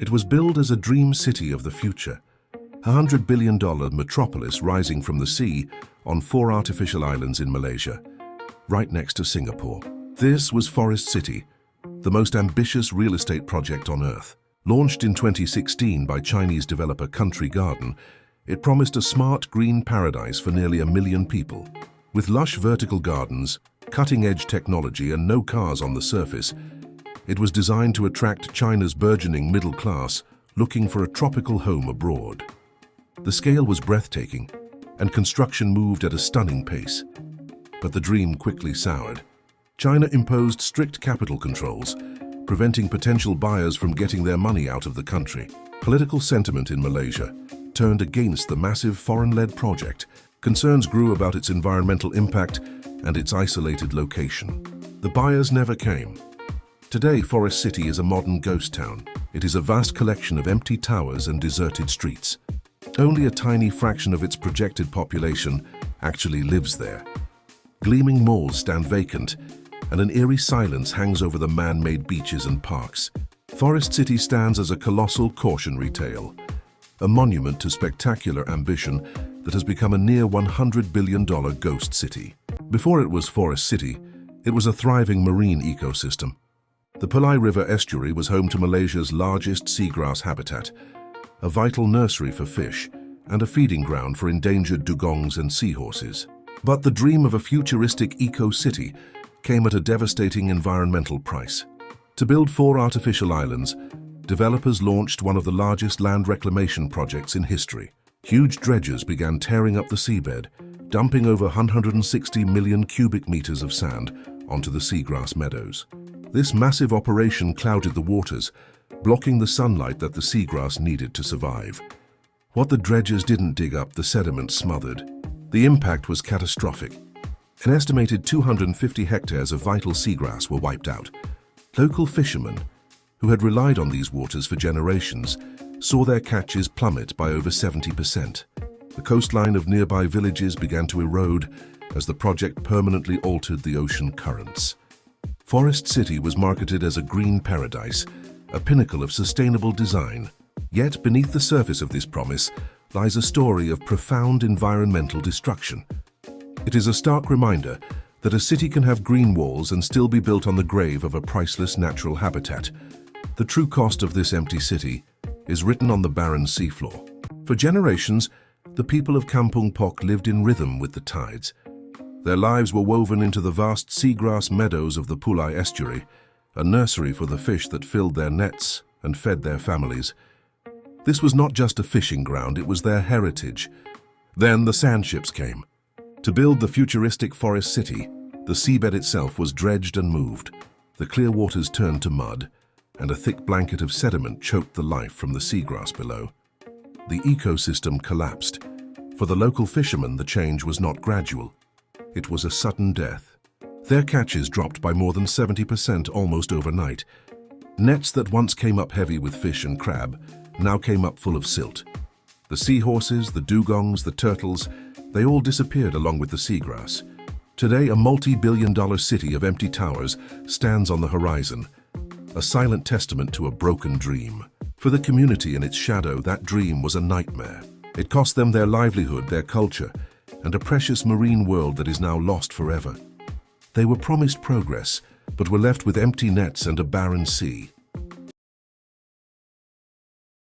It was billed as a dream city of the future, a $100 billion metropolis rising from the sea on 4 artificial islands in Malaysia, right next to Singapore. This was Forest City, the most ambitious real estate project on Earth. Launched in 2016 by Chinese developer Country Garden, it promised a smart green paradise for nearly 1 million people. With lush vertical gardens, cutting-edge technology and no cars on the surface, it was designed to attract China's burgeoning middle class looking for a tropical home abroad. The scale was breathtaking, and construction moved at a stunning pace. But the dream quickly soured. China imposed strict capital controls, preventing potential buyers from getting their money out of the country. Political sentiment in Malaysia turned against the massive foreign-led project. Concerns grew about its environmental impact and its isolated location. The buyers never came. Today, Forest City is a modern ghost town. It is a vast collection of empty towers and deserted streets. Only a tiny fraction of its projected population actually lives there. Gleaming malls stand vacant, and an eerie silence hangs over the man-made beaches and parks. Forest City stands as a colossal cautionary tale, a monument to spectacular ambition that has become a near $100 billion ghost city. Before it was Forest City, it was a thriving marine ecosystem. The Pulau River estuary was home to Malaysia's largest seagrass habitat, a vital nursery for fish and a feeding ground for endangered dugongs and seahorses. But the dream of a futuristic eco-city came at a devastating environmental price. To build 4 artificial islands, developers launched one of the largest land reclamation projects in history. Huge dredgers began tearing up the seabed, dumping over 160 million cubic meters of sand onto the seagrass meadows. This massive operation clouded the waters, blocking the sunlight that the seagrass needed to survive. What the dredgers didn't dig up, the sediment smothered. The impact was catastrophic. An estimated 250 hectares of vital seagrass were wiped out. Local fishermen, who had relied on these waters for generations, saw their catches plummet by over 70%. The coastline of nearby villages began to erode as the project permanently altered the ocean currents. Forest City was marketed as a green paradise, a pinnacle of sustainable design. Yet beneath the surface of this promise lies a story of profound environmental destruction. It is a stark reminder that a city can have green walls and still be built on the grave of a priceless natural habitat. The true cost of this empty city is written on the barren seafloor. For generations, the people of Kampung Pok lived in rhythm with the tides. Their lives were woven into the vast seagrass meadows of the Pulau estuary, a nursery for the fish that filled their nets and fed their families. This was not just a fishing ground, it was their heritage. Then the sand ships came. To build the futuristic Forest City, the seabed itself was dredged and moved. The clear waters turned to mud, and a thick blanket of sediment choked the life from the seagrass below. The ecosystem collapsed. For the local fishermen, the change was not gradual. It was a sudden death. Their catches dropped by more than 70% almost overnight. Nets that once came up heavy with fish and crab now came up full of silt. The seahorses, the dugongs, the turtles, they all disappeared along with the seagrass. Today, a multi-billion-dollar city of empty towers stands on the horizon, a silent testament to a broken dream. For the community in its shadow, that dream was a nightmare. It cost them their livelihood, their culture, and a precious marine world that is now lost forever. They were promised progress, but were left with empty nets and a barren sea.